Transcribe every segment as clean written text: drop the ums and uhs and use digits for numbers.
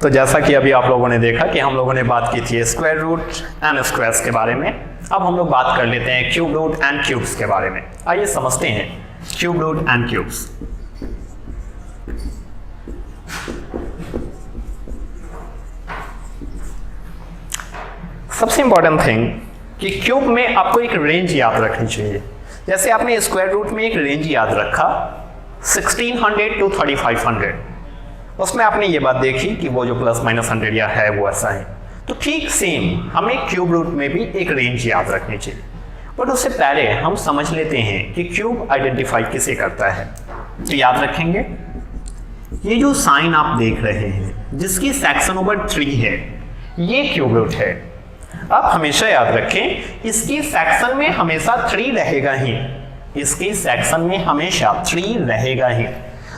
तो जैसा कि अभी आप लोगों ने देखा कि हम लोगों ने बात की थी स्क्वायर रूट एंड स्क्वायर्स के बारे में, अब हम लोग बात कर लेते हैं क्यूब रूट एंड क्यूब्स के बारे में। आइए समझते हैं क्यूब रूट एंड क्यूब्स। सबसे इंपॉर्टेंट थिंग कि क्यूब में आपको एक रेंज याद रखनी चाहिए। जैसे आपने स्क्वायर रूट में एक रेंज याद रखा 1600 टू 3500, उसमें आपने ये बात देखी कि वो जो प्लस माइनस 100 या है वो ऐसा है। तो ठीक सेम हमें क्यूब रूट में भी एक रेंज याद रखनी चाहिए। बट उससे पहले हम समझ लेते हैं कि क्यूब आइडेंटिफाई किसे करता है। तो याद रखेंगे ये जो साइन आप देख रहे हैं जिसकी सेक्शन ओवर 3 है, ये क्यूब रूट है। अब हमेशा याद रखें इसकी सेक्शन में हमेशा 3 रहेगा ही, इसकी सेक्शन में हमेशा 3 रहेगा ही।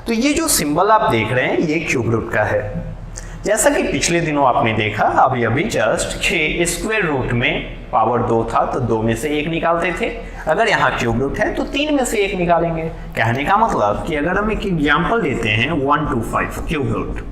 तो ये जो सिंबल आप देख रहे हैं ये क्यूब रूट का है। जैसा कि पिछले दिनों आपने देखा अभी अभी जस्ट कि स्क्वायर रूट में पावर 2 था तो 2 में से 1 निकालते थे। अगर यहाँ क्यूब रूट है तो 3 में से 1 निकालेंगे। कहने का मतलब कि अगर हम एक एग्जाम्पल लेते हैं 1 to 5 क्यूब रूट,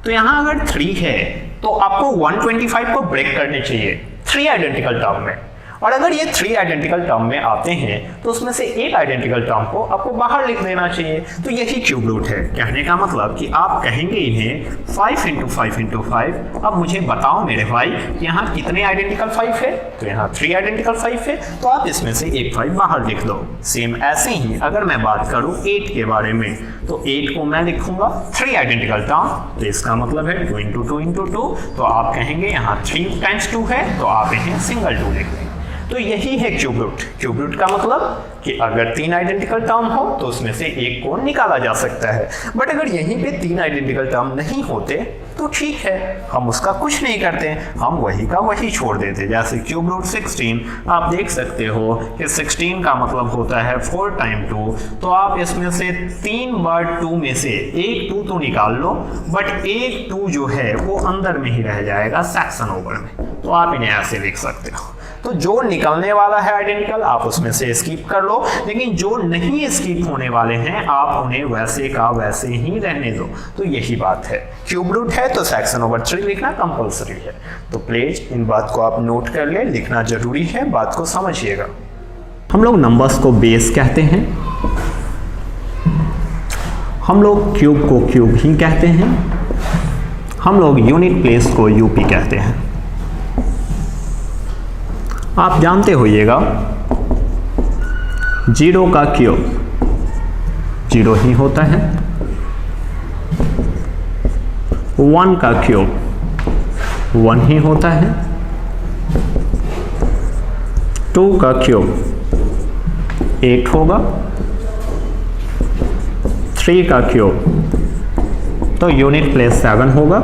तो यहाँ अगर 3 है तो आपको 125 को ब्रेक करने चाहिए 3 आइडेंटिकल टर्म में। और अगर ये 3 आइडेंटिकल टर्म में आते हैं तो उसमें से एक आइडेंटिकल टर्म को आपको बाहर लिख देना चाहिए। तो यही क्यूब रूट है। कहने का मतलब कि आप कहेंगे इन्हें 5 into 5 into 5। अब मुझे बताओ मेरे भाई यहाँ कितने आइडेंटिकल 5 है, तो यहाँ 3 आइडेंटिकल 5 है, तो आप इसमें से एक 5 बाहर लिख दो। सेम ऐसे ही अगर मैं बात करूँ 8 के बारे में, तो 8 को मैं लिखूंगा 3 आइडेंटिकल टर्म, तो इसका मतलब है 2 into 2 into 2। तो आप कहेंगे यहाँ 3 times 2 है, तो आप इन्हें सिंगल 2 लिख देंगे। तो यही है क्यूब रूट। क्यूब रूट का मतलब कि अगर 3 आइडेंटिकल टर्म हो तो उसमें से एक को निकाला जा सकता है। बट अगर यहीं पे 3 आइडेंटिकल टर्म नहीं होते तो ठीक है, हम उसका कुछ नहीं करते, हम वही का वही छोड़ देते। जैसे क्यूब रूट 16 आप देख सकते हो कि 16 का मतलब होता है 4 times 2। तो आप इसमें से 3 बार 2 में से एक 2 तो निकाल लो, बट एक 2 जो है वो अंदर में ही रह जाएगा सेक्शन ओवर में। तो आप इन्हें ऐसे लिख सकते हो। तो जो निकलने वाला है आइडेंटिकल आप उसमें से स्किप कर लो, लेकिन जो नहीं स्किप होने वाले हैं आप उन्हें वैसे का वैसे ही रहने दो। तो यही बात है। क्यूब रूट है तो सेक्शन ओवर 3 लिखना कंपलसरी है। तो प्लीज इन बात को आप नोट कर ले, लिखना जरूरी है, बात को समझिएगा। हम लोग नंबर्स को बेस कहते हैं, हम लोग क्यूब को क्यूब ही कहते हैं, हम लोग यूनिट प्लेस को यूपी कहते हैं। आप जानते होइएगा 0 का क्यूब 0 ही होता है, 1 का क्यूब 1 ही होता है, 2 का क्यूब 8 होगा, 3 का क्यूब तो यूनिट प्लेस 7 होगा,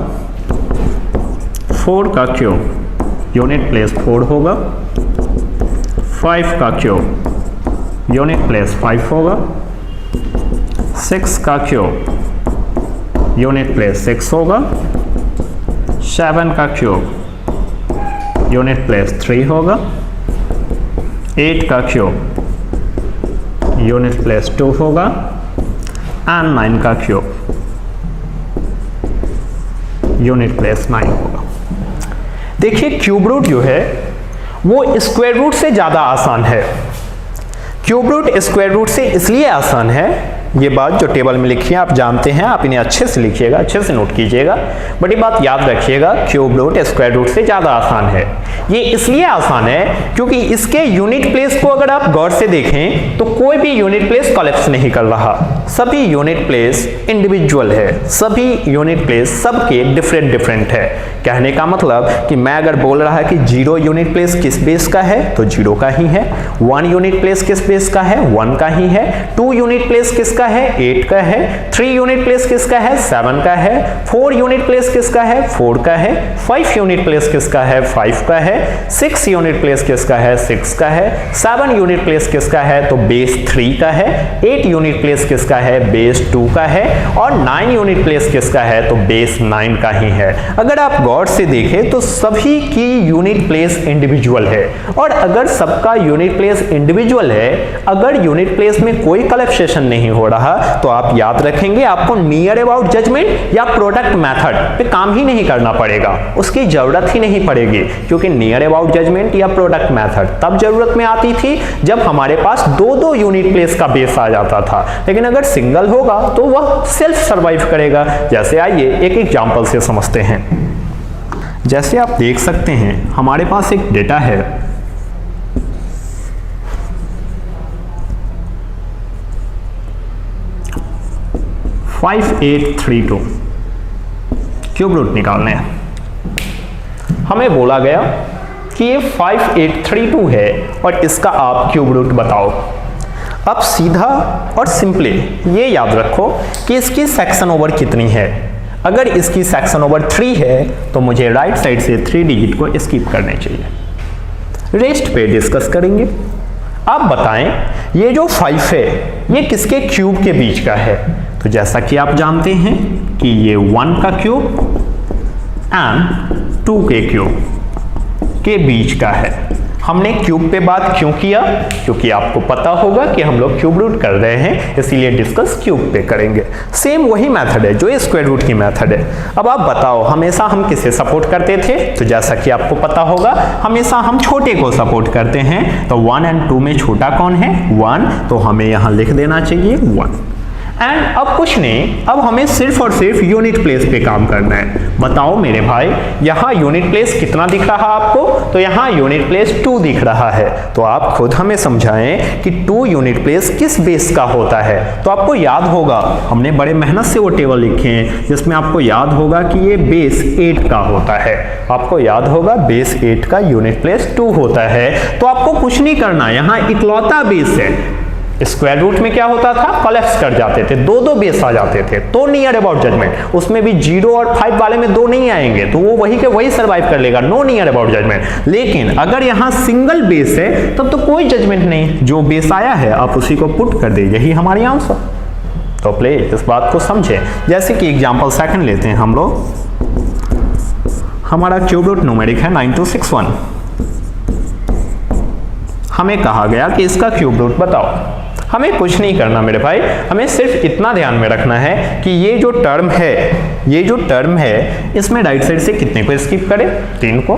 4 का क्यूब यूनिट प्लेस 4 होगा, 5 का क्यूब यूनिट प्लेस 5 होगा, 6 का क्यूब यूनिट प्लेस 6 होगा, 7 का क्यूब यूनिट प्लेस 3 होगा, 8 का क्यूब यूनिट प्लेस 2 होगा, एंड 9 का क्यूब यूनिट प्लेस 9 होगा। देखिए क्यूब रूट जो है वो स्क्वायर रूट से ज़्यादा आसान है। क्यूब रूट स्क्वायर रूट से इसलिए आसान है, ये बात जो टेबल में लिखी है आप जानते हैं, आप इन्हें अच्छे से लिखिएगा, अच्छे से नोट कीजिएगा। बट ये बात याद रखिएगा क्यूब रूट स्क्वायर रूट से ज़्यादा आसान है। ये इसलिए आसान है क्योंकि इसके यूनिट प्लेस को अगर आप गौर से देखें तो कोई भी यूनिट प्लेस कोलैप्स नहीं कर रहा, सभी यूनिट प्लेस इंडिविजुअल है, सभी यूनिट प्लेस सबके डिफरेंट डिफरेंट है। कहने का मतलब कि मैं अगर बोल रहा है कि 0 यूनिट प्लेस किस बेस का है तो 0 का ही है, 1 यूनिट प्लेस किस बेस का है 1 का ही है, 2 यूनिट प्लेस किसका है 8 का है, 3 यूनिट प्लेस किसका है 7 का है, 4 यूनिट प्लेस किसका है 4 का है, 5 यूनिट प्लेस किसका है 5 का है, 6 यूनिट प्लेस किसका है 6 का है, 7 यूनिट प्लेस किसका है तो बेस 3 का है, 8 यूनिट प्लेस किसका किसका है, बेस 2 का है, और 9 यूनिट प्लेस किसका है, तो बेस 9 का ही है। अगर आप गौर से देखें तो सभी की यूनिट प्लेस इंडिविजुअल है, और अगर सबका यूनिट प्लेस इंडिविजुअल है, अगर यूनिट प्लेस में कोई कोलैप्सेशन नहीं हो रहा, तो आप याद रखेंगे आपको नियर अबाउट जजमेंट या प्रोडक्ट मेथड पे काम ही नहीं करना पड़ेगा, उसकी जरूरत ही नहीं पड़ेगी, क्योंकि नियर अबाउट जजमेंट या प्रोडक्ट मेथड तब जरूरत में आती थी जब हमारे पास दो यूनिट प्लेस का बेस आ जाता था, लेकिन अगर सिंगल होगा तो वह सेल्फ सर्वाइव करेगा। जैसे आइए एक एग्जांपल से समझते हैं। जैसे आप देख सकते हैं हमारे पास एक डेटा है, (5832) क्यूब रूट निकालने हैं। हमें बोला गया कि ये 5832 है और इसका आप क्यूब रूट बताओ। अब सीधा और सिंपली ये याद रखो कि इसकी सेक्शन ओवर कितनी है। अगर इसकी सेक्शन ओवर 3 है तो मुझे राइट साइड से 3 डिजिट को स्किप करने चाहिए। रेस्ट पे डिस्कस करेंगे। आप बताएं ये जो 5 है ये किसके क्यूब के बीच का है, तो जैसा कि आप जानते हैं कि ये 1 का क्यूब एंड 2 के क्यूब के बीच का है। हमने क्यूब पे बात क्यों किया, क्योंकि आपको पता होगा कि हम लोग क्यूब रूट कर रहे हैं, इसीलिए डिस्कस क्यूब पे करेंगे। सेम वही मेथड है जो स्क्वायर रूट की मेथड है। अब आप बताओ हमेशा हम किसे सपोर्ट करते थे, तो जैसा कि आपको पता होगा हमेशा हम छोटे को सपोर्ट करते हैं। तो 1 और 2 में छोटा कौन है, 1, तो हमें यहां लिख देना चाहिए 1। एंड अब कुछ नहीं, अब हमें सिर्फ और सिर्फ यूनिट प्लेस पे काम करना है। बताओ मेरे भाई यहाँ यूनिट प्लेस कितना दिख रहा आपको, तो यहाँ यूनिट प्लेस 2 दिख रहा है। तो आप खुद हमें समझाएं कि 2 यूनिट प्लेस किस बेस का होता है। तो आपको याद होगा हमने बड़े मेहनत से वो टेबल लिखे हैं जिसमें आपको याद होगा कि ये बेस 8 का होता है। आपको याद होगा बेस 8 का यूनिट प्लेस 2 होता है। तो आपको कुछ नहीं करना, यहाँ इकलौता बेस है। स्क्वायर रूट में क्या होता था, कोलैप्स कर जाते थे, दो बेस आ जाते थे, तो नियर अबाउट जजमेंट। उसमें भी 0 और 5 वाले में 2 नहीं आएंगे, तो वो वही के वही सर्वाइव कर लेगा, नो नियर अबाउट जजमेंट। लेकिन अगर यहाँ सिंगल बेस है तब तो कोई जजमेंट नहीं, जो बेस आया है आप उसी को पुट कर दे, यही हमारी आंसर। तो प्लीज इस बात को समझें। जैसे कि एग्जाम्पल सेकंड लेते हैं हम लोग, हमारा क्यूब रूट न्यूमेरिक है 9261। हमें कहा गया कि इसका क्यूब रूट बताओ। हमें कुछ नहीं करना मेरे भाई, हमें सिर्फ इतना ध्यान में रखना है कि ये जो टर्म है इसमें राइट साइड से कितने को स्किप करें, 3 को।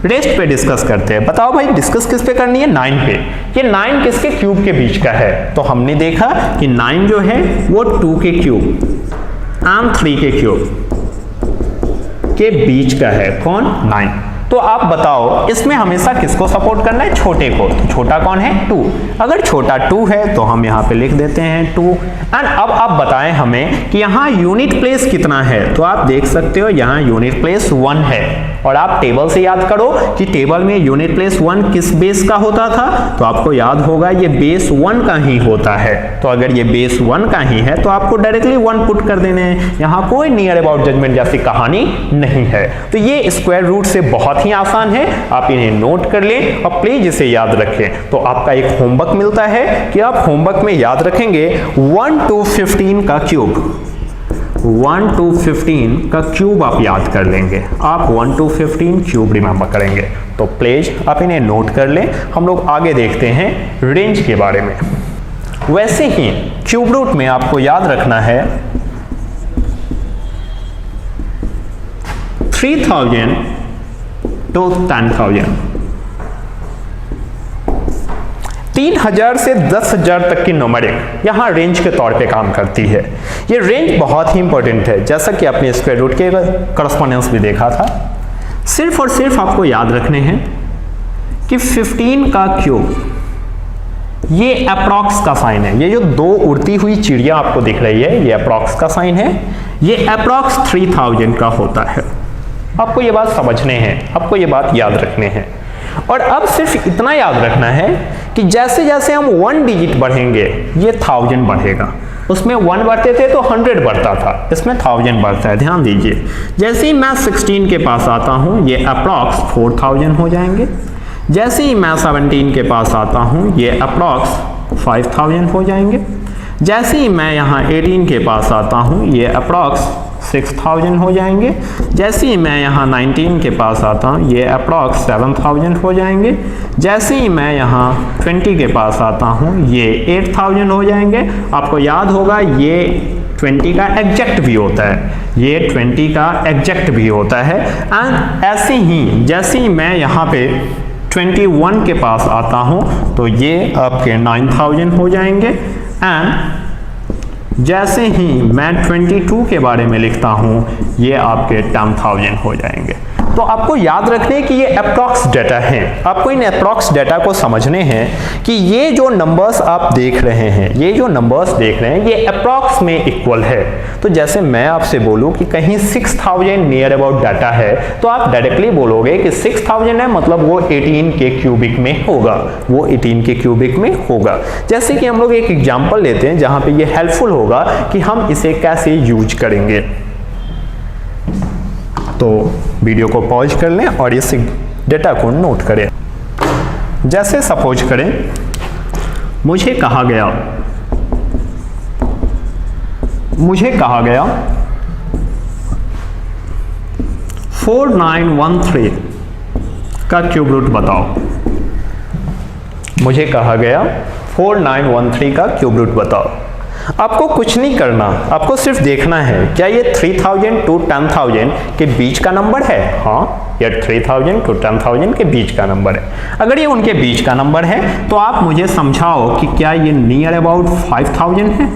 रेस्ट पे डिस्कस करते हैं। बताओ भाई डिस्कस किस पे करनी है, 9 पे। ये 9 किसके क्यूब के बीच का है, तो हमने देखा कि 9 जो है वो 2 के क्यूब एंड 3 के क्यूब के बीच का है। कौन, 9। तो आप बताओ इसमें हमेशा किसको सपोर्ट करना है, छोटे को। तो छोटा कौन है, 2। अगर छोटा 2 है तो हम यहाँ पे लिख देते हैं 2। एंड अब आप बताएं हमें कि यहाँ यूनिट प्लेस कितना है, तो आप देख सकते हो यहाँ यूनिट प्लेस 1 है। और आप टेबल से याद करो कि टेबल में यूनिट प्लेस 1 किस बेस का होता था, तो आपको याद होगा ये बेस 1 का ही होता है। तो अगर ये बेस 1 का ही है तो आपको डायरेक्टली 1 पुट कर देने हैं, यहाँ कोई नियर अबाउट जजमेंट जैसी कहानी नहीं है। तो ये स्क्वायर रूट से बहुत ही आसान है, आप इन्हें नोट कर लें और प्लीज इसे याद रखें। तो आपका एक होमवर्क मिलता है कि आप होमवर्क में याद रखेंगे 1 to 15 का क्यूब, 1 to 15 का क्यूब आप याद कर लेंगे। आप 1 to 15 क्यूब रिमेंबर करेंगे। तो प्लीज आप इन्हें नोट कर लें। हम लोग आगे देखते हैं रेंज के बारे में। वैसे ही क्यूब रूट में आपको याद रखना है 3000 to 10,000, 3000 से 10,000 तक की न्यूमेरिक यहाँ रेंज के तौर पे काम करती है। ये रेंज बहुत ही इंपॉर्टेंट है, जैसा कि आपने स्क्वायर रूट के करस्पॉन्डेंस भी देखा था। सिर्फ और सिर्फ आपको याद रखने हैं कि 15 का क्यूब ये अप्रॉक्स का साइन है। ये जो 2 उड़ती हुई चिड़िया आपको दिख रही है ये अप्रॉक्स का साइन है। ये अप्रॉक्स 3000 का होता है। आपको ये बात समझने हैं, आपको ये बात याद रखने हैं। और अब सिर्फ इतना याद रखना है कि जैसे जैसे हम 1 डिजिट बढ़ेंगे ये 1000 बढ़ेगा। उसमें 1 बढ़ते थे तो 100 बढ़ता था, इसमें 1000 बढ़ता है। ध्यान दीजिए, जैसे ही मैं 16 के पास आता हूं ये अप्रॉक्स 4000 हो जाएंगे। जैसे ही मैं 17 के पास आता हूं ये अप्रॉक्स 5000 हो जाएंगे। जैसे ही मैं यहाँ 18 के पास आता हूँ ये अप्रॉक्स 6000 हो जाएंगे। जैसे ही मैं यहाँ 19 के पास आता हूँ ये अप्रॉक्स 7000 हो जाएंगे। जैसे ही मैं यहाँ 20 के पास आता हूँ ये 8000 हो जाएंगे। आपको याद होगा ये 20 का एग्जैक्ट भी होता है, ये 20 का एग्जैक्ट भी होता है। एंड ऐसे ही जैसे ही मैं यहाँ पे 21 के पास आता हूँ तो ये आपके 9000 हो जाएंगे। एंड जैसे ही मैं 22 के बारे में लिखता हूँ ये आपके 10,000 हो जाएंगे। तो आपको याद रखने कि ये अप्रॉक्स डेटा हैं, आपको इन अप्रॉक्स डेटा को समझने हैं कि ये जो नंबर्स आप देख रहे हैं, ये जो नंबर्स देख रहे हैं ये अप्रॉक्स में इक्वल है। तो जैसे मैं आपसे बोलूँ कि कहीं 6000 नियर अबाउट डाटा है तो आप डायरेक्टली बोलोगे कि 6000 है मतलब वो 18 के क्यूबिक में होगा, वो 18 के क्यूबिक में होगा। जैसे कि हम लोग एक एग्जाम्पल लेते हैं जहाँ पे ये हेल्पफुल होगा कि हम इसे कैसे यूज करेंगे। तो वीडियो को पॉज कर लें और इस डेटा को नोट करें। जैसे सपोज करें मुझे कहा गया 4913 का क्यूब रूट बताओ। मुझे कहा गया 4913 का क्यूब रूट बताओ। आपको कुछ नहीं करना, आपको सिर्फ देखना है क्या ये 3000 to 10,000 के बीच का नंबर है। हाँ, ये 3000 to 10,000 के बीच का नंबर है। अगर ये उनके बीच का नंबर है तो आप मुझे समझाओ कि क्या ये नियर अबाउट 5000 है।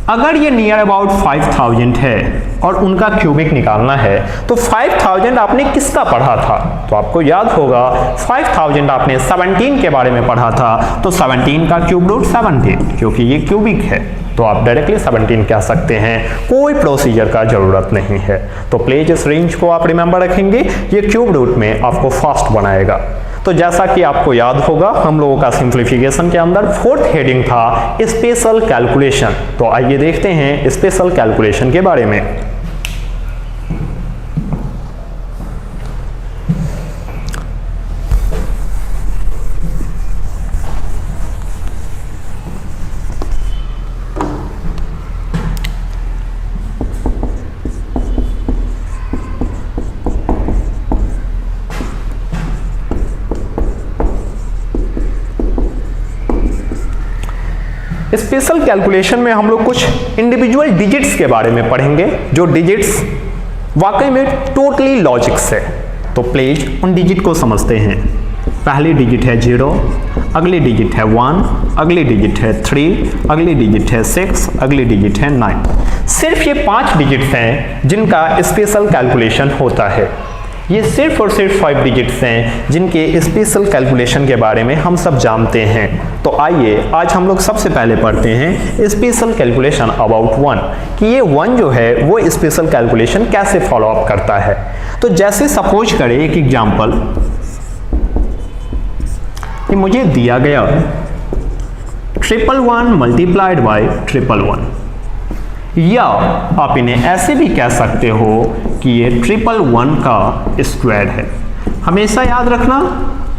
अगर ये नियर अबाउट 5000 है और उनका क्यूबिक निकालना है तो 5000 आपने किसका पढ़ा था, तो आपको याद होगा 5000 आपने 17 के बारे में पढ़ा था। तो 17 का क्यूब रूट 17 क्योंकि ये क्यूबिक है तो आप डायरेक्टली 17 कह सकते हैं, कोई प्रोसीजर का जरूरत नहीं है। तो प्लीज इस रेंज को आप रिमेंबर रखेंगे, ये क्यूब रूट में आपको फास्ट बनाएगा। तो जैसा कि आपको याद होगा हम लोगों का सिंप्लीफिकेशन के अंदर 4th हेडिंग था स्पेशल कैलकुलेशन। तो आइए देखते हैं स्पेशल कैलकुलेशन के बारे में। स्पेशल कैलकुलेशन में हम लोग कुछ इंडिविजुअल डिजिट्स के बारे में पढ़ेंगे, जो डिजिट्स वाकई में टोटली लॉजिक्स है। तो प्लीज उन डिजिट को समझते हैं। पहली डिजिट है 0, अगली डिजिट है 1, अगली डिजिट है 3, अगली डिजिट है 6, अगली डिजिट है 9। सिर्फ ये 5 डिजिट्स हैं जिनका स्पेशल कैलकुलेशन होता है। ये सिर्फ और सिर्फ 5 डिजिट्स हैं जिनके स्पेशल कैलकुलेशन के बारे में हम सब जानते हैं। तो आइए आज हम लोग सबसे पहले पढ़ते हैं स्पेशल कैलकुलेशन अबाउट 1 कि ये 1 जो है वो स्पेशल कैलकुलेशन कैसे फॉलो अप करता है। तो जैसे सपोज करें एक एग्जांपल कि मुझे दिया गया 111 मल्टीप्लाइड बाय 111, या आप इन्हें ऐसे भी कह सकते हो कि ये 111 का स्क्वायर है। हमेशा याद रखना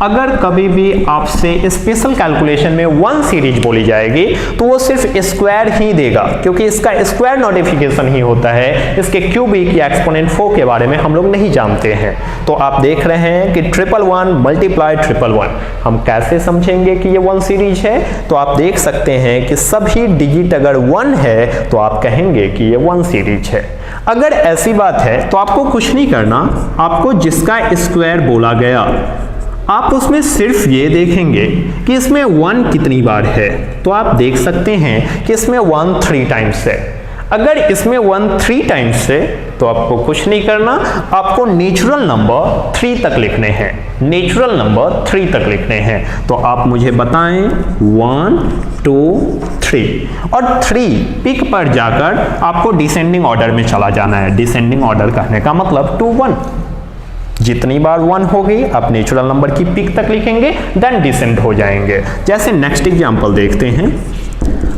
अगर कभी भी आपसे स्पेशल कैलकुलेशन में 1 सीरीज बोली जाएगी तो वो सिर्फ स्क्वायर ही देगा, क्योंकि इसका स्क्वायर नोटिफिकेशन ही होता है, इसके क्यूबिक या एक्सपोनेंट 4 के बारे में हम लोग नहीं जानते हैं। तो आप देख रहे हैं कि 111 मल्टीप्लाई 111, हम कैसे समझेंगे कि ये 1 सीरीज है। तो आप देख सकते हैं कि सभी डिजिट अगर 1 है तो आप कहेंगे कि ये 1 सीरीज है। अगर ऐसी बात है तो आपको कुछ नहीं करना, आपको जिसका स्क्वायर बोला गया आप उसमें सिर्फ ये देखेंगे कि इसमें 1 कितनी बार है। तो आप देख सकते हैं कि इसमें 1 3 टाइम्स है। अगर इसमें 1 3 टाइम्स है तो आपको कुछ नहीं करना, आपको नेचुरल नंबर 3 तक लिखने हैं, नेचुरल नंबर 3 तक लिखने हैं। तो आप मुझे बताएं 1 2 3 और 3 पिक पर जाकर आपको डिसेंडिंग ऑर्डर में चला जाना है। डिसेंडिंग ऑर्डर कहने का मतलब 2 1, जितनी बार 1 होगी आप नेचुरल नंबर की पिक तक लिखेंगे, देन डिसेंड हो जाएंगे। जैसे नेक्स्ट एग्जांपल देखते हैं।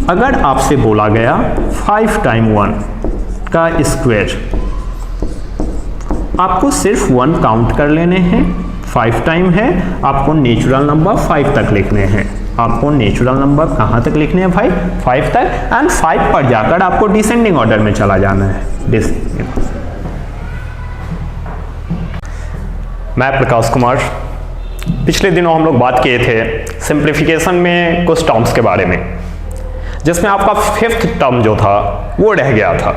अगर आपसे बोला गया 5 टाइम 1 का स्क्वायर, आपको सिर्फ 1 काउंट कर लेने हैं, 5 टाइम है, आपको नेचुरल नंबर 5 तक लिखने हैं। आपको नेचुरल नंबर कहाँ तक लिखने हैं भाई, 5 तक, एंड 5 पर जाकर आपको डिसेंडिंग ऑर्डर में चला जाना है। मैं प्रकाश कुमार। पिछले दिनों हम लोग बात किए थे सिंप्लीफिकेशन में कुछ टर्म्स के बारे में, जिसमें आपका 5th टर्म जो था वो रह गया था।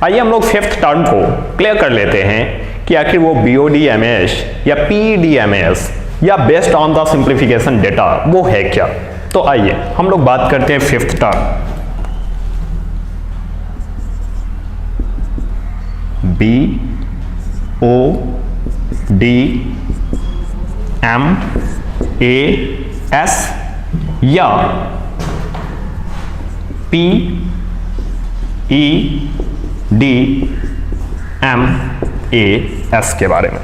आइए हम लोग 5th टर्म को क्लियर कर लेते हैं कि आखिर वो BODMAS या PEDMAS या based on the simplification data वो है क्या। तो आइए हम लोग बात करते हैं 5th टर्म BODMAS या PEDMAS के बारे में।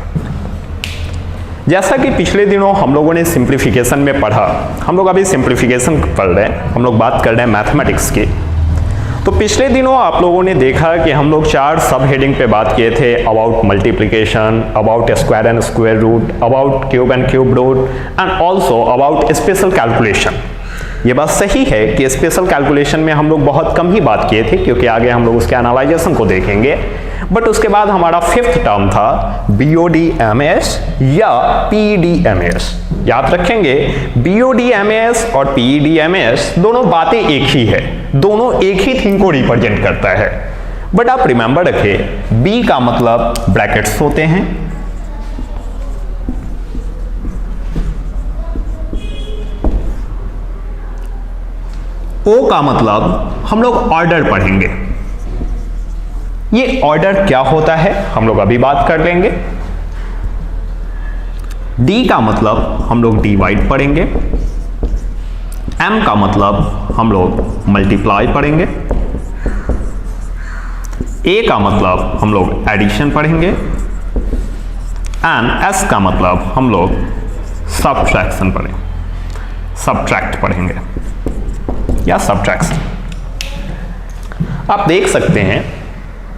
जैसा कि पिछले दिनों हम लोगों ने सिंप्लीफिकेशन में पढ़ा, हम लोग अभी सिंप्लीफिकेशन पढ़ रहे हैं, हम लोग बात कर रहे हैं मैथमेटिक्स की। तो पिछले दिनों आप लोगों ने देखा कि हम लोग 4 सब हेडिंग पे बात किए थे, about multiplication, about square and square root, about cube and cube root, and also about special calculation. ये बात सही है कि स्पेशल कैलकुलेशन में हम लोग बहुत कम ही बात किए थे, क्योंकि आगे हम लोग उसके एनालाइजेशन को देखेंगे। बट उसके बाद हमारा 5th टर्म था BODMAS या PEDMAS। याद रखेंगे BODMAS और PEDMAS दोनों बातें एक ही है, दोनों एक ही थिंग को रिप्रेजेंट करता है। बट आप रिमेंबर रखें, B का मतलब ब्रैकेट्स होते हैं, O का मतलब हम लोग ऑर्डर पढ़ेंगे। ये ऑर्डर क्या होता है हम लोग अभी बात कर लेंगे। D का मतलब हम लोग डिवाइड पढ़ेंगे। M का मतलब हम लोग मल्टीप्लाई पढ़ेंगे। A का मतलब हम लोग एडिशन पढ़ेंगे। एंड S का मतलब हम लोग सब्ट्रैक्शन पढ़ेंगे, सब्ट्रैक्ट पढ़ेंगे या सब्ट्रैक्शन। आप देख सकते हैं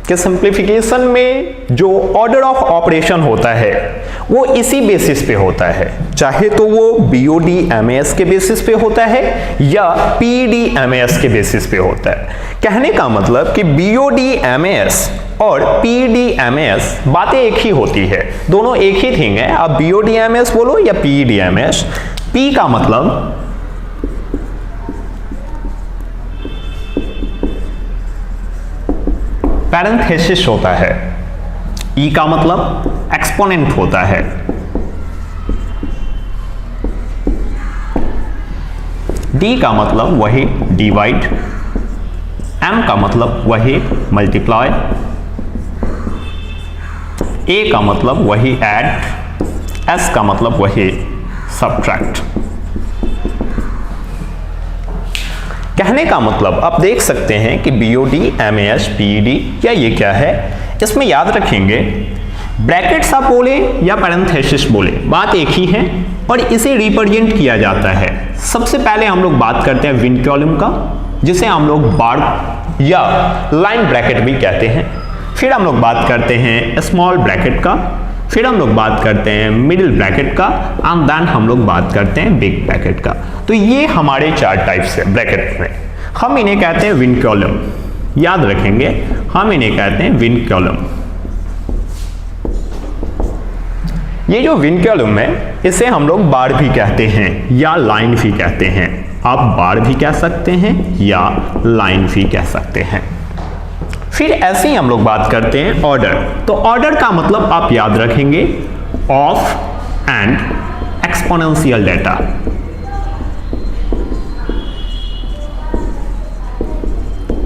कि सिंप्लीफिकेशन में जो ऑर्डर ऑफ ऑपरेशन होता है वो इसी बेसिस पे होता है, चाहे तो वो BODMAS के बेसिस पे होता है या PEDMAS के बेसिस पे होता है। कहने का मतलब कि BODMAS और PEDMAS बातें एक ही होती है, दोनों एक ही थिंग है। आप BODMAS बोलो या PEDMAS। P का मतलब पैरेंथेसिस होता है, E का मतलब एक्सपोनेंट होता है, D का मतलब वही डिवाइड, M का मतलब वही मल्टीप्लाई, A का मतलब वही ऐड, S का मतलब वही सब्ट्रैक्ट। कहने का मतलब आप देख सकते हैं कि BODMAS PED या ये क्या है, इसमें याद रखेंगे ब्रैकेट्स आप बोले या पैरेंथेसिस बोले बात एक ही है और इसे रिप्रेजेंट किया जाता है। सबसे पहले हम लोग बात करते हैं विन कॉलम का, जिसे हम लोग बार या लाइन ब्रैकेट भी कहते हैं। फिर हम लोग बात करते हैं स्मॉल ब्रैकेट का, फिर हम लोग बात करते हैं मिडिल ब्रैकेट का, एंड देन हम लोग बात करते हैं बिग ब्रैकेट का। तो ये हमारे 4 टाइप्स है ब्रैकेट में। हम इन्हें कहते हैं विन कॉलम, याद रखेंगे हम इन्हें कहते हैं विन कॉलम। ये जो विन कॉलम है इसे हम लोग बार भी कहते हैं या लाइन भी कहते हैं। आप बार भी कह सकते हैं या लाइन भी कह सकते हैं। फिर ऐसे ही हम लोग बात करते हैं ऑर्डर। तो ऑर्डर का मतलब आप याद रखेंगे ऑफ एंड एक्सपोनेंशियल डेटा।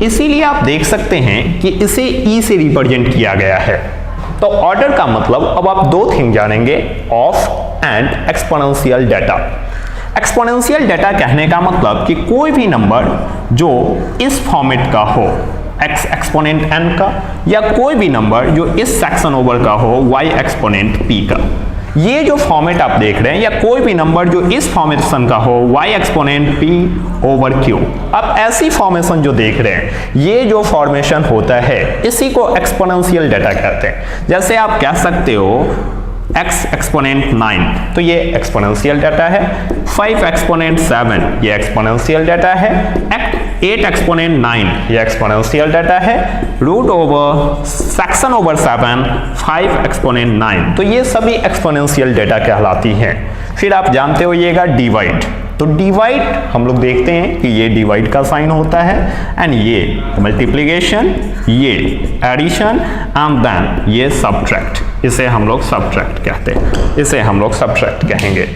इसीलिए आप देख सकते हैं कि इसे E से रिप्रेजेंट किया गया है। तो ऑर्डर का मतलब अब आप 2 थिंग जानेंगे, of and exponential data. Exponential data कहने का मतलब कि कोई भी नंबर जो इस फॉर्मेट का हो, x एक्सपोनेंट n का, या कोई भी नंबर जो इस सेक्शन ओवर का हो, y एक्सपोनेंट p का। ये जो फॉर्मेट आप देख रहे हैं या कोई भी नंबर जो इस फॉर्मेशन का हो, y exponent p over q। अब ऐसी फॉर्मेशन जो देख रहे हैं, ये जो फॉर्मेशन होता है इसी को एक्सपोनेंशियल डेटा कहते हैं। जैसे आप कह सकते हो x एक्सपोनेंट 9 तो ये एक्सपोनेंशियल डाटा है, 5 एक्सपोनेंट 7 ये एक्सपोनेंशियल डाटा है, 8 एक्सपोनेंट 9 ये एक्सपोनेंशियल डाटा है, root over section over 7 5 exponent 9 तो ये सभी एक्सपोनेंशियल डाटा कहलाती हैं। फिर आप जानते होइएगा डिवाइड, तो डिवाइड हम लोग देखते हैं कि ये डिवाइड का साइन होता है एंड ये मल्टीप्लिकेशन, ये एडिशन एंड देन ये सब्ट्रैक्ट, इसे हम लोग सब्ट्रैक्ट कहते हैं, इसे हम लोग सब्ट्रैक्ट कहेंगे।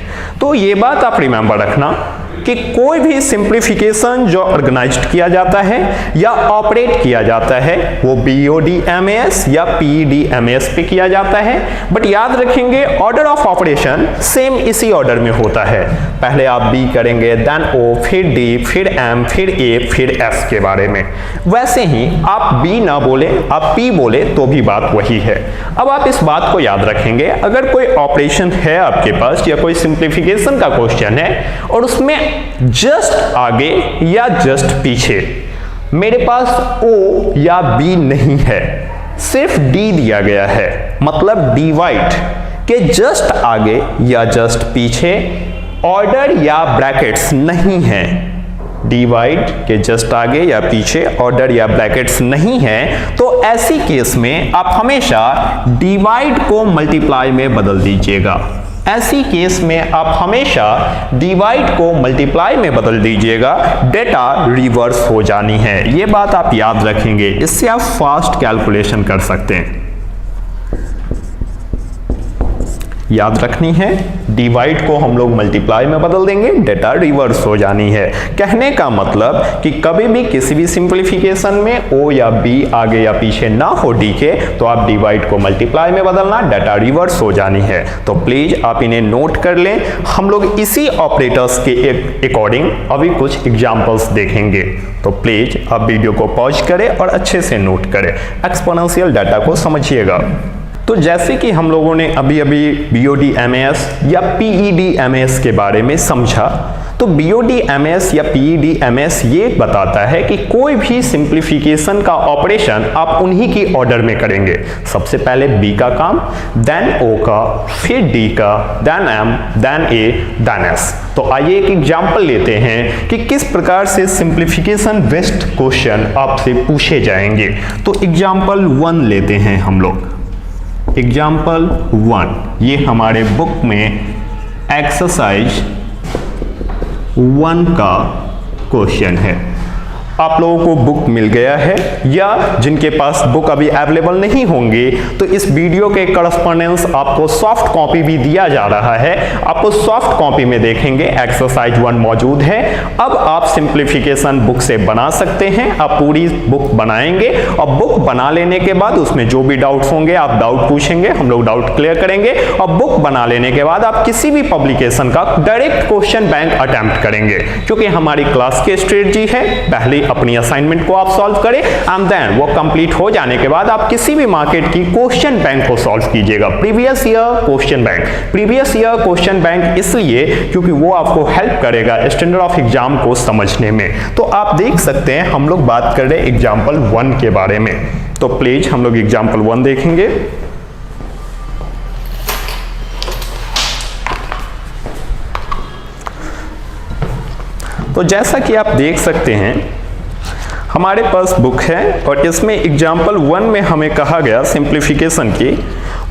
तो ये बात आप रिमेंबर रखना कि कोई भी सिंप्लीफिकेशन जो ऑर्गेनाइज्ड किया जाता है या ऑपरेट किया जाता है वो BODMAS या PEDMAS पे किया जाता है, बट याद रखेंगे ऑर्डर ऑफ ऑपरेशन सेम इसी ऑर्डर में होता है। पहले आप B करेंगे, देन O, फिर D, फिर M, फिर A, फिर S के बारे में। वैसे ही आप B ना बोले, आप P बोले तो भी बात वही है। अब आप इस बात को याद रखेंगे, अगर कोई ऑपरेशन है आपके पास या कोई सिंप्लीफिकेशन का क्वेश्चन है और उसमें जस्ट आगे या जस्ट पीछे मेरे पास O या B नहीं है, सिर्फ D दिया गया है, मतलब डिवाइड के जस्ट आगे या जस्ट पीछे ऑर्डर या ब्रैकेट्स नहीं है, डिवाइड के जस्ट आगे या पीछे ऑर्डर या ब्रैकेट्स नहीं है, तो ऐसी केस में आप हमेशा डिवाइड को मल्टीप्लाई में बदल दीजिएगा। ऐसी केस में आप हमेशा डिवाइड को मल्टीप्लाई में बदल दीजिएगा, डेटा रिवर्स हो जानी है। ये बात आप याद रखेंगे, इससे आप फास्ट कैलकुलेशन कर सकते हैं। याद रखनी है, डिवाइड को हम लोग मल्टीप्लाई में बदल देंगे, डेटा रिवर्स हो जानी है। कहने का मतलब कि कभी भी किसी भी सिंप्लीफिकेशन में O या B आगे या पीछे ना हो D के, तो आप डिवाइड को मल्टीप्लाई में बदलना, डेटा रिवर्स हो जानी है। तो प्लीज आप इन्हें नोट कर लें। हम लोग इसी ऑपरेटर्स के अकॉर्डिंग अभी कुछ एग्जांपल्स देखेंगे, तो प्लीज आप वीडियो को पॉज करें और अच्छे से नोट करें, एक्सपोनेंशियल डाटा को समझिएगा। तो जैसे कि हम लोगों ने अभी BODMAS या PEDMAS के बारे में समझा, तो BODMAS या PEDMAS ये बताता है कि कोई भी सिंप्लीफिकेशन का ऑपरेशन आप उन्हीं की ऑर्डर में करेंगे। सबसे पहले B का काम, देन O का, फिर D का, then M, then A, then S। तो आइए एक एग्जांपल लेते हैं कि किस प्रकार से सिंप्लीफिकेशन बेस्ड क्वेश्चन आपसे पूछे जाएंगे। तो एग्जांपल 1 लेते हैं हम लोग। एग्जाम्पल 1 ये हमारे बुक में एक्सरसाइज 1 का क्वेश्चन है। आप लोगों को बुक मिल गया है, या जिनके पास बुक अभी अवेलेबल नहीं होंगे तो इस वीडियो के करस्पॉन्डेंस आपको सॉफ्ट कॉपी भी दिया जा रहा है, आपको सॉफ्ट कॉपी में देखेंगे एक्सरसाइज 1 मौजूद है। अब आप सिंप्लीफिकेशन बुक से बना सकते हैं, आप पूरी बुक बनाएंगे और बुक बना लेने के बाद उसमें जो भी डाउट्स होंगे आप डाउट पूछेंगे, हम लोग डाउट क्लियर करेंगे और बुक बना लेने के बाद आप किसी भी पब्लिकेशन का डायरेक्ट क्वेश्चन बैंक अटेम्प्ट करेंगे, क्योंकि हमारी क्लास की स्ट्रेटजी है पहले अपनी असाइनमेंट को आप सॉल्व करें एंड देन वो कंप्लीट हो जाने के बाद आप किसी भी मार्केट की क्वेश्चन बैंक को सॉल्व कीजिएगा। Previous year question bank, previous year question bank इसलिए क्योंकि वो आपको हेल्प करेगा स्टैंडर्ड ऑफ एग्जाम को समझने में। तो आप देख सकते हैं हम लोग बात कर रहे हैं एग्जाम्पल 1 के बारे में, तो प्लीज हम लोग एग्जाम्पल 1 देखेंगे। तो जैसा कि आप देख सकते हैं हमारे पास बुक है और इसमें एग्जाम्पल 1 में हमें कहा गया सिंप्लीफिकेशन की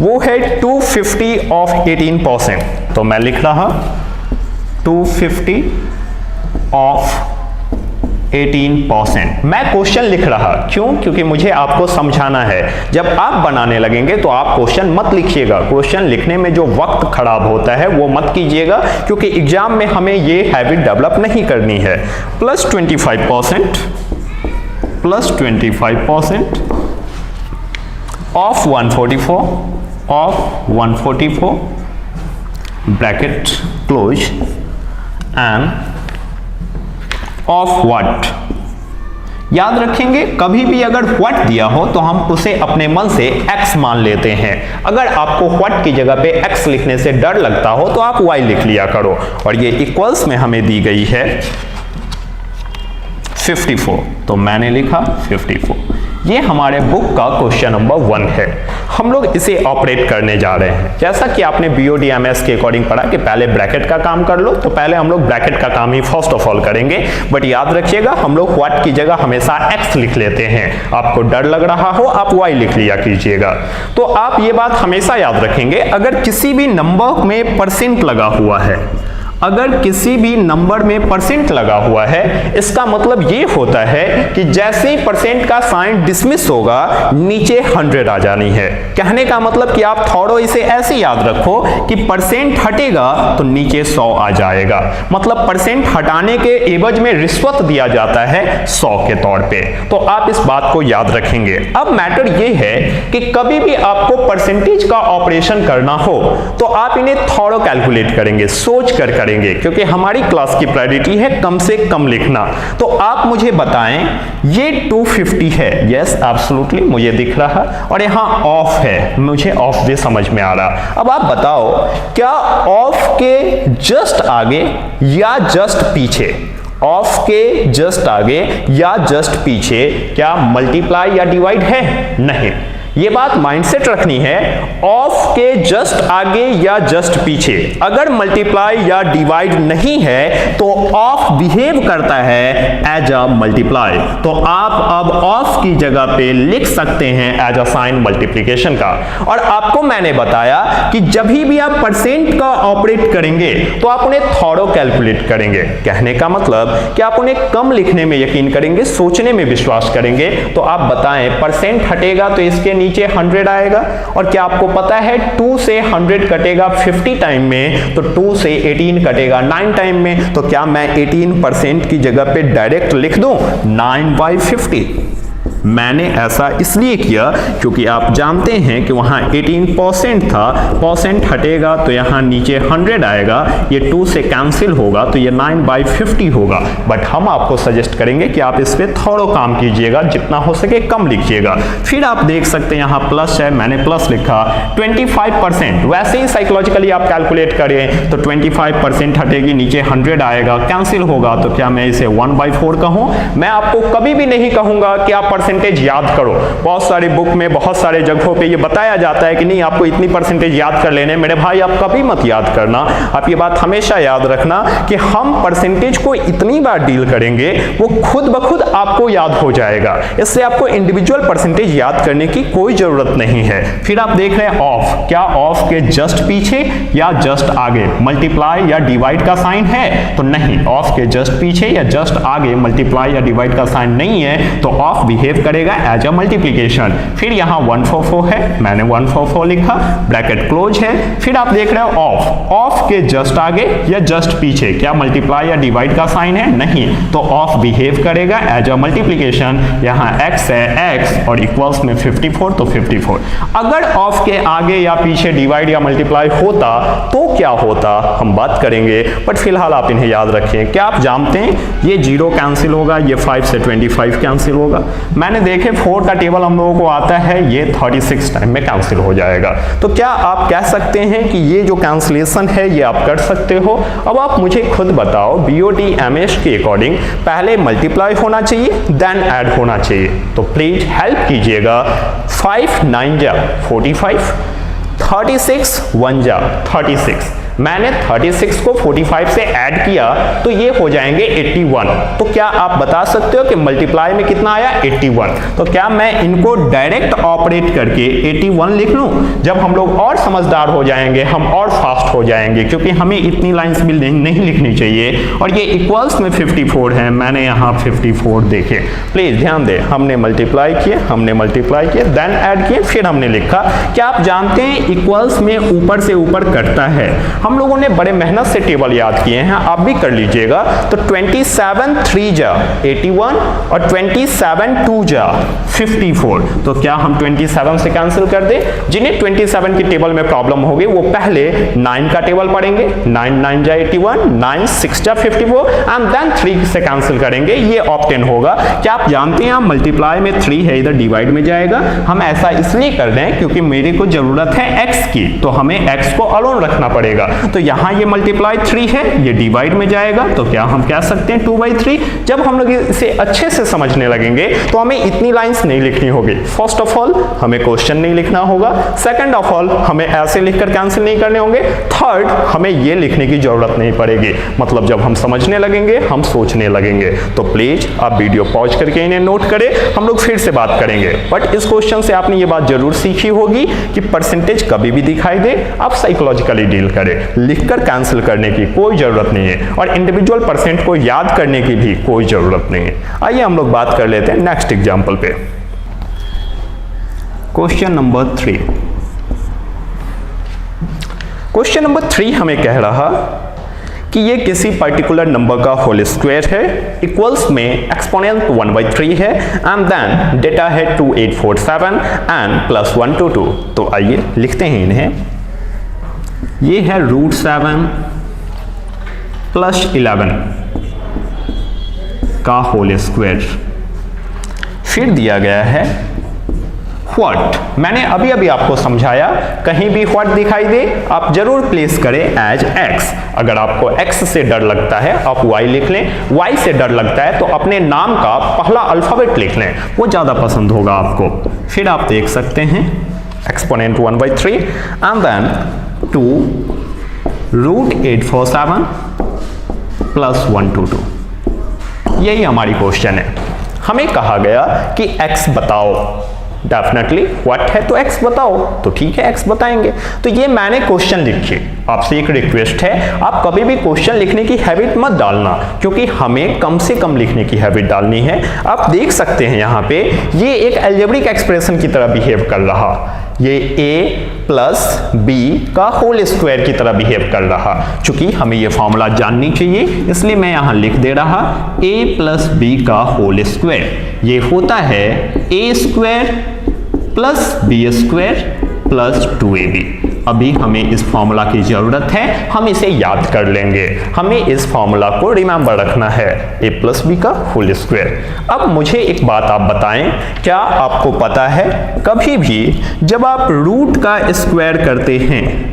वो है 250 ऑफ 18%। तो मैं लिख रहा 250 ऑफ 18%। मैं क्वेश्चन लिख रहा क्यों? क्योंकि मुझे आपको समझाना है। जब आप बनाने लगेंगे तो आप क्वेश्चन मत लिखिएगा, क्वेश्चन लिखने में जो वक्त खराब होता है वो मत कीजिएगा, क्योंकि एग्जाम में हमें ये हैबिट डेवलप नहीं करनी है। Plus 25% of 144 bracket close end of what. याद रखेंगे कभी भी अगर व्हाट दिया हो तो हम उसे अपने मन से x मान लेते हैं। अगर आपको व्हाट की जगह पे x लिखने से डर लगता हो तो आप y लिख लिया करो। और ये इक्वल्स में हमें दी गई है 54, तो मैंने लिखा 54। ये हमारे बुक का क्वेश्चन नंबर 1 है। हम लोग इसे ऑपरेट करने जा रहे हैं। जैसा कि आपने BODMS के अकॉर्डिंग पढ़ा कि पहले ब्रैकेट का काम कर लो, तो पहले हम लोग ब्रैकेट का काम ही फर्स्ट ऑफ ऑल करेंगे। बट याद रखिएगा, हम लोग व्हाट की जगह हमेशा x लिख लेते हैं। आपको डर लग रहा हो आप y लिख लिया कीजिएगा। तो आप ये बात हमेशा याद रखेंगे, अगर किसी भी नंबर में परसेंट लगा हुआ है, अगर किसी भी नंबर में परसेंट लगा हुआ है, इसका मतलब ये होता है कि जैसे ही परसेंट का साइन डिसमिस होगा नीचे 100 आ जानी है। कहने का मतलब कि आप थोड़ा इसे ऐसे याद रखो कि परसेंट हटेगा तो नीचे 100 आ जाएगा। मतलब परसेंट हटाने के एवज में रिश्वत दिया जाता है 100 के तौर पे। तो आप इस बात को याद रखेंगे। अब मैटर ये है कि कभी भी आपको परसेंटेज का ऑपरेशन करना हो तो आप इन्हें थोड़ा कैलकुलेट करेंगे, सोच कर करेंगे, क्योंकि हमारी क्लास की प्रायोरिटी है कम से कम लिखना। तो आप मुझे बताएं, ये 250 है, यस एब्सोल्युटली मुझे दिख रहा, और यहां ऑफ है, मुझे ऑफ भी समझ में आ रहा। अब आप बताओ, क्या ऑफ के जस्ट आगे या जस्ट पीछे, ऑफ के जस्ट आगे या जस्ट पीछे क्या मल्टीप्लाई या डिवाइड है? नहीं। ये बात माइंडसेट रखनी है, ऑफ के जस्ट आगे या जस्ट पीछे अगर मल्टीप्लाई या डिवाइड नहीं है तो ऑफ बिहेव करता है एज अ मल्टीप्लाई। तो आप अब ऑफ की जगह पे लिख सकते हैं एज अ साइन मल्टीप्लिकेशन का। और आपको मैंने बताया कि जब भी आप परसेंट का ऑपरेट करेंगे तो आप उन्हें थोड़ा कैलकुलेट करेंगे। कहने का मतलब कि आप उन्हें कम लिखने में यकीन करेंगे, सोचने में विश्वास करेंगे। तो आप बताएं, परसेंट हटेगा तो इसके नीचे 100 आएगा, और क्या आपको पता है 2 से 100 कटेगा 50 टाइम में, तो 2 से 18 कटेगा 9 टाइम में। तो क्या मैं 18% की जगह पे डायरेक्ट लिख दूं 9/50? मैंने ऐसा इसलिए किया क्योंकि आप जानते हैं कि वहां 18% था, परसेंट हटेगा तो यहां नीचे 100 आएगा, ये 2 से कैंसिल होगा तो ये 9/50 होगा। बट हम आपको सजेस्ट करेंगे कि आप इस पे थोड़ा काम कीजिएगा, जितना हो सके कम लिखिएगा। फिर आप देख सकते हैं यहां प्लस है, मैंने प्लस लिखा। 25%, वैसे ही साइकोलॉजिकली आप कैलकुलेट करें तो 25% हटेगी, नीचे 100 आएगा, कैंसिल होगा, तो क्या मैं इसे 1/4 कहूं? मैं आपको कभी भी नहीं कहूंगा कि आप परसेंटेज याद करो। बहुत सारी बुक में बहुत सारे जगहों पे ये बताया जाता है कि नहीं आपको इतनी परसेंटेज याद कर लेने। मेरे भाई आप कभी मत याद करना। आप ये बात हमेशा याद रखना कि हम परसेंटेज को इतनी बार डील करेंगे वो खुद ब खुद आपको याद हो जाएगा। इससे आपको इंडिविजुअल परसेंटेज याद करने की कोई जरूरत नहीं है। फिर आप देख रहे हैं ऑफ, क्या ऑफ के जस्ट पीछे या जस्ट आगे मल्टीप्लाई या डिवाइड का साइन है? तो नहीं, ऑफ के जस्ट पीछे या जस्ट आगे मल्टीप्लाई या डिवाइड का साइन नहीं है, तो ऑफ बिहेव करेगा एज अ मल्टीप्लिकेशन। फिर यहां 144 है, मैंने 144 लिखा, ब्रैकेट क्लोज है। फिर आप देख रहे हो ऑफ, ऑफ के जस्ट आगे या जस्ट पीछे क्या मल्टीप्लाई या डिवाइड का साइन है? नहीं, तो ऑफ बिहेव करेगा एज अ मल्टीप्लिकेशन। यहां x है, x और इक्वल्स में 54, तो 54। अगर ऑफ के आगे या पीछे डिवाइड या मल्टीप्लाई होता तो क्या होता हम बात करेंगे, बट फिलहाल आप इन्हें याद रखें। क्या आप जानते हैं ये 0 कैंसिल होगा, ये 5 से 25 कैंसिल होगा। मैंने देखे 4 का टेबल हम लोगों को आता है, ये 36 टाइम में कैंसिल हो जाएगा। तो क्या आप कह सकते हैं कि ये जो कैंसिलेशन है ये आप कर सकते हो? अब आप मुझे खुद बताओ, BODMS के अकॉर्डिंग पहले मल्टीप्लाई होना चाहिए देन ऐड होना चाहिए। तो प्लीज हेल्प कीजिएगा। 5 9 जा 45, 36 1 जा 36। मैंने 36 को 45 से ऐड किया तो ये हो जाएंगे 81। तो क्या आप बता सकते हो कि मल्टीप्लाई में कितना आया? 81। तो क्या मैं इनको डायरेक्ट ऑपरेट करके 81 लिख लूं? जब हम लोग और समझदार हो जाएंगे हम और फास्ट हो जाएंगे, क्योंकि हमें इतनी लाइंस भी नहीं लिखनी चाहिए। और ये इक्वल्स में 54 है, मैंने यहाँ 54 देखे। प्लीज ध्यान दें, हमने मल्टीप्लाई किए देन ऐड किए, फिर हमने लिखा। क्या आप जानते हैं इक्वल्स में ऊपर से ऊपर कटता है? हम लोगों ने बड़े मेहनत से टेबल याद किए हैं, आप भी कर लीजिएगा। तो 27 3 जा 81 और 27 2 जा 54। तो क्या हम 27 से कैंसिल कर दे? जिन्हें 27 की टेबल में प्रॉब्लम होगी वो पहले 9 का टेबल पढ़ेंगे। 9 9 जा 81, 9 6 जा 54 एंड देन 3 से कैंसिल करेंगे, ये ऑप्शन होगा। क्या आप जानते हैं मल्टीप्लाई में 3 है, इधर डिवाइड में जाएगा। हम ऐसा इसलिए कर रहे हैं क्योंकि मेरे को जरूरत है x की, तो हमें x को अलोन रखना पड़ेगा। तो यहाँ ये मल्टीप्लाई 3 है, ये डिवाइड में जाएगा, तो क्या हम कह सकते हैं 2/3। जब हम लोग इसे अच्छे से समझने लगेंगे तो हमें इतनी लाइंस नहीं लिखनी होगी। फर्स्ट ऑफ ऑल हमें क्वेश्चन नहीं लिखना होगा, सेकंड ऑफ ऑल हमें ऐसे लिखकर कैंसिल नहीं करने होंगे, थर्ड हमें ये लिखने की जरूरत नहीं पड़ेगी। मतलब जब हम समझने लगेंगे हम सोचने लगेंगे। तो प्लीज आप वीडियो पॉज करके इन्हें नोट करें, हम लोग फिर से बात करेंगे। बट इस क्वेश्चन से आपने ये बात जरूर सीखी होगी कि परसेंटेज कभी भी दिखाई दे आप साइकोलॉजिकली डील करें, लिखकर कैंसिल करने की कोई जरूरत नहीं है और इंडिविजुअल परसेंट को याद करने की भी कोई जरूरत नहीं है। आइए हम लोग बात कर लेते हैं नेक्स्ट एग्जांपल पे। Question number 3। क्वेश्चन नंबर 3 हमें कह रहा कि ये किसी पर्टिकुलर नंबर का होल स्क्वायर है, इक्वल्स में एक्सपोनेंट 1/3 है एंड देन डेटा है 2847 एंड +1 to 2। तो आइए लिखते हैं इन्हें। ये है √7 + 11 का होल स्क्वायर। फिर दिया गया है व्हाट। मैंने अभी अभी आपको समझाया, कहीं भी व्हाट दिखाई दे आप जरूर प्लेस करें एज x। अगर आपको x से डर लगता है आप y लिख लें, y से डर लगता है तो अपने नाम का पहला अल्फाबेट लिख लें, वो ज्यादा पसंद होगा आपको। फिर आप देख सकते हैं एक्सपोनेंट 1/3 एंड देन 2 √847 +1 to 2। यही हमारी क्वेश्चन है। हमें कहा गया कि x बताओ, डेफिनेटली व्हाट है तो x बताओ, तो ठीक है x बताएंगे। तो ये मैंने क्वेश्चन लिखे। आपसे एक रिक्वेस्ट है, आप कभी भी क्वेश्चन लिखने की हैबिट मत डालना, क्योंकि हमें कम से कम लिखने की हैबिट डालनी है। आप देख सकते हैं यहाँ पे ये एक अलजेब्रिक एक्सप्रेशन की तरह बिहेव कर रहा, ये a + b का होल स्क्वायर की तरह बिहेव कर रहा। चूंकि हमें ये फॉर्मूला जाननी चाहिए इसलिए मैं यहाँ लिख दे रहा a + b का होल स्क्वायर। ये होता है a² + b² + 2ab। अभी हमें इस फॉर्मूला की जरूरत है, हम इसे याद कर लेंगे। हमें इस फॉर्मूला को रिमेंबर रखना है, a + b का होल स्क्वायर। अब मुझे एक बात आप बताएं, क्या आपको पता है कभी भी जब आप रूट का स्क्वायर करते हैं,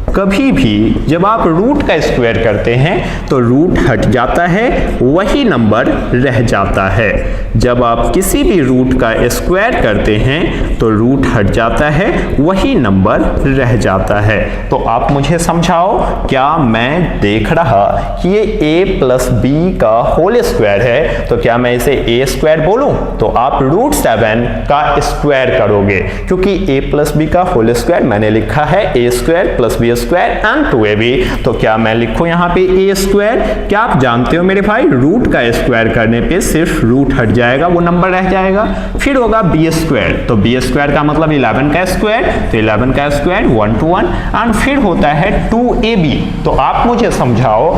कभी भी जब आप रूट का स्क्वायर करते हैं तो रूट हट जाता है, वही नंबर रह जाता है। जब आप किसी भी रूट का स्क्वायर करते हैं तो रूट हट जाता है, वही नंबर रह जाता है। तो आप मुझे समझाओ, क्या मैं देख रहा कि ये a + b का होल स्क्वायर है, तो क्या मैं इसे a² बोलूं? तो आप √7 का स्क्वायर करोगे, क्योंकि a + b का होल स्क्वायर मैंने लिखा है a² + b² एंड 2ab। तो क्या मैं लिखूं यहाँ पे a²? क्या आप जानते हो मेरे भाई, रूट का स्क्वायर करने पे सिर्फ रूट हट जाएगा, वो नंबर रह जाएगा। फिर होगा b², तो b² का मतलब 11 का स्क्वायर, तो 11 का स्क्वायर 1 to 1 एंड फिर होता है 2ab। तो आप मुझे समझाओ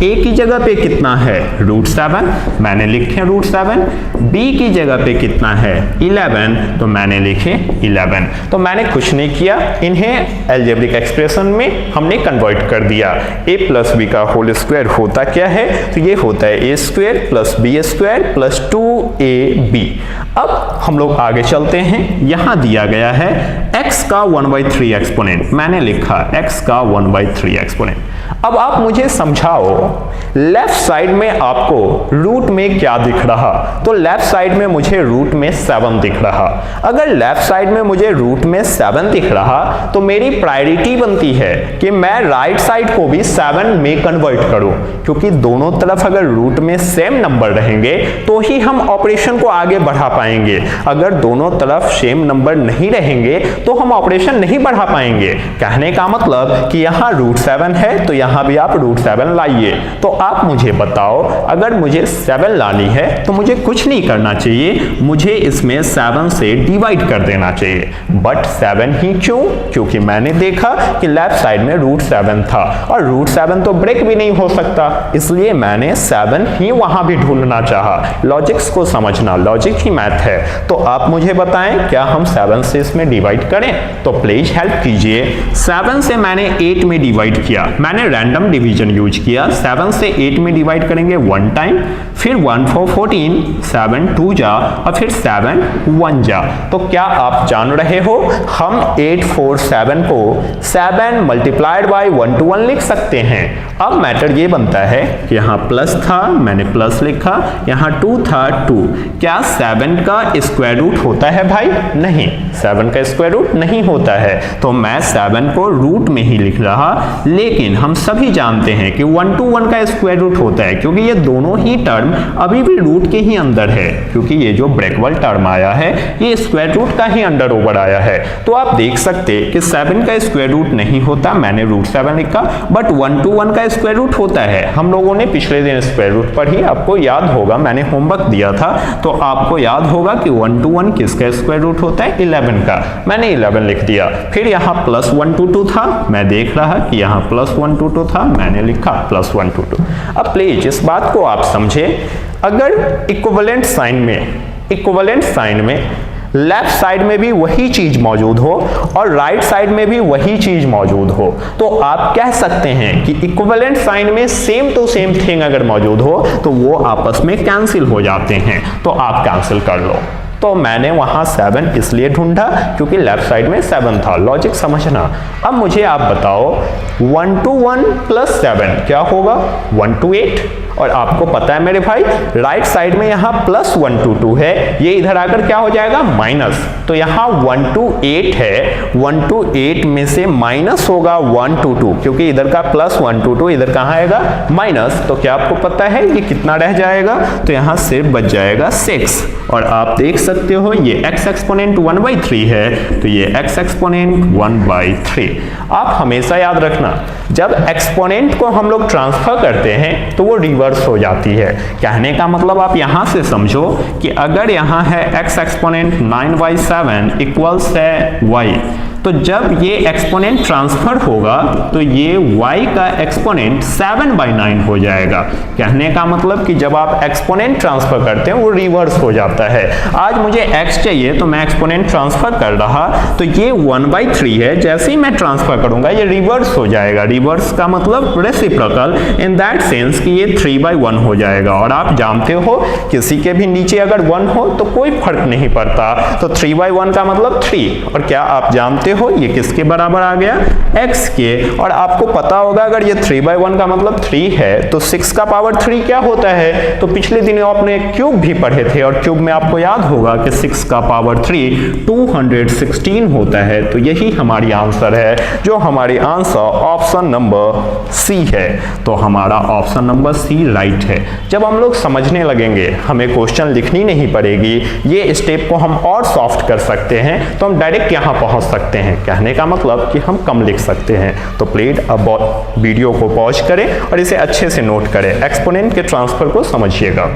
a की जगह पे कितना है √7, मैंने लिखे √7। b की जगह पे कितना है 11, तो मैंने लिखे 11। तो मैंने कुछ नहीं किया, इन्हें अलजेब्रिक एक्सप्रेशन में हमने कन्वर्ट कर दिया। a + b का होल स्क्वायर होता क्या है, तो ये होता है a² + b² + 2ab। अब हम लोग आगे चलते हैं। यहां दिया गया है x का 1/3 एक्सपोनेंट, मैंने लिखा x का 1/3 एक्सपोनेंट। अब आप मुझे समझाओ, लेफ्ट साइड में आपको रूट में क्या दिख रहा? तो लेफ्ट साइड में मुझे रूट में 7 दिख रहा। अगर लेफ्ट साइड में मुझे रूट में 7 दिख रहा तो मेरी प्रायोरिटी बनती है कि मैं राइट साइड को भी 7 में कन्वर्ट करूं, क्योंकि दोनों तरफ अगर रूट में सेम नंबर रहेंगे तो ही हम ऑपरेशन को आगे बढ़ा पाएंगे। अगर दोनों तरफ सेम नंबर नहीं रहेंगे तो हम ऑपरेशन नहीं बढ़ा पाएंगे। कहने का मतलब कि यहाँ √7 है तो यहाँ भी आप √7 लाइए। तो आप मुझे बताओ, अगर मुझे 7 लानी है तो मुझे कुछ नहीं करना चाहिए, मुझे इसमें 7 से डिवाइड कर देना चाहिए। बट 7 ही क्यों? क्योंकि मैंने देखा कि लेफ्ट साइड में √7 था और √7 तो ब्रेक भी नहीं हो सकता, इसलिए मैंने 7 ही वहां भी ढूंढना चाहा। लॉजिक्स को समझना, लॉजिक ही मैथ है। तो आप मुझे बताएं, क्या हम 7 से इसमें डिवाइड करें? तो प्लीज हेल्प कीजिए। 7 से मैंने 8 में डिवाइड किया, मैंने रैंडम डिवीजन यूज किया। 7 से 8 में डिवाइड करेंगे 1 टाइम, फिर 1 4 14, 7 2 जा और फिर 7 1 जा। तो क्या आप जान रहे हो, हम 8 4 7 को 7 मल्टीप्लाइड बाय 1 to 1 लिख सकते हैं। अब मैटर ये बनता है कि यहाँ प्लस था, मैंने प्लस लिखा, यहाँ 2 था 2। क्या 7 का स्क्वायर रूट होता है भाई? नहीं, 7 का स्क्वायर रूट नहीं होता है, तो मैं 7 को रूट में ही लिख रहा। लेकिन हम सभी जानते हैं कि 1 to 1 का स्क्वायर रूट होता है, क्योंकि ये दोनों ही टर्म अभी भी रूट के ही अंदर है, क्योंकि ये जो ब्रैकेट टर्म आया है ये स्क्वायर रूट का ही अंडर ओवर आया है। तो आप देख सकते कि 7 का स्क्वायर रूट नहीं होता, मैंने रूट 7 लिखा, बट 1 to 1 का स्क्वायर रूट होता है। हम लोगों ने पिछले दिन स्क्वायर रूट पर ही, आपको याद होगा, मैंने होमवर्क दिया था, तो आपको याद होगा कि 1 to 1 किसका स्क्वायर रूट होता है? 11 का। मैंने 11 लिख दिया। फिर यहाँ प्लस 1 to 2 था, मैं देख रहा कि यहाँ प्लस 1 to 2 था, मैंने लिखा प्लस 1 to 2। अब प्लीज इस बात को आप समझे, अगर इक्विवेलेंट साइन में लेफ्ट साइड में भी वही चीज मौजूद हो और राइट साइड में भी वही चीज मौजूद हो, तो आप कह सकते हैं कि इक्विवेलेंट साइन में सेम टू सेम थिंग अगर मौजूद हो तो वो आपस में कैंसिल हो जाते हैं, तो आप कैंसिल कर लो। तो मैंने वहां 7 इसलिए ढूंढा क्योंकि लेफ्ट साइड में 7 था। लॉजिक समझना। अब मुझे आप बताओ 1 to 1 प्लस 7 क्या होगा? 1 to 8। और आपको पता है मेरे भाई, राइट साइड में यहाँ प्लस 1 to 2 है, ये इधर आकर क्या हो जाएगा? माइनस। तो यहाँ 1 to 8 है, 1 to 8 में से माइनस होगा 1 to 2, क्योंकि इधर का प्लस 1 to 2, इधर कहाँ आएगा? माइनस। तो क्या आपको पता है ये कितना रह जाएगा? तो यहाँ सिर्फ बच जाएगा 6। और आप देख सकते हो ये x एक्सपोनेंट 1/3 है, तो ये x एक्सपोनेंट 1/3। आप हमेशा याद रखना, जब एक्सपोनेंट को हम लोग ट्रांसफर करते हैं तो वो रिवर्स हो जाती है। कहने का मतलब आप यहां से समझो कि अगर यहां है x एक्सपोनेंट 9/7 इक्वल्स है y, तो जब ये एक्सपोनेंट ट्रांसफर होगा तो ये y का एक्सपोनेंट 7/9 हो जाएगा। कहने का मतलब कि जब आप एक्सपोनेंट ट्रांसफर करते हैं वो रिवर्स हो जाता है। आज मुझे x चाहिए तो मैं एक्सपोनेंट ट्रांसफर कर रहा, तो ये 1/3 है, जैसे ही मैं ट्रांसफर करूंगा ये रिवर्स हो जाएगा। रिवर्स का मतलब रेसिप्रोकल, इन दैट सेंस कि ये 3/1 हो जाएगा। और आप जानते हो किसी के भी नीचे अगर 1 हो तो कोई फर्क नहीं पड़ता, तो 3/1 का मतलब 3। और क्या आप जानते हो ये किसके बराबर आ गया? x के। और आपको पता होगा अगर ये 3/1 का मतलब 3 है तो 6 का पावर 3 क्या होता है? तो पिछले दिनों आपने क्यूब भी पढ़े थे और क्यूब में आपको याद होगा कि 6 का पावर 3 216 होता है। तो यही हमारी आंसर है, जो हमारी आंसर ऑप्शन नंबर सी है। तो हमारा ऑप्शन नंबर सी राइट है। जब हम लोग समझने लगेंगे, हमें क्वेश्चन लिखनी नहीं पड़ेगी, ये स्टेप को हम और सॉफ्ट कर सकते हैं, तो हम डायरेक्ट यहाँ पहुँच सकते हैं। कहने का मतलब कि हम कम लिख सकते हैं। तो प्लीज अब वीडियो को पॉज करें और इसे अच्छे से नोट करें, एक्सपोनेंट के ट्रांसफर को समझिएगा।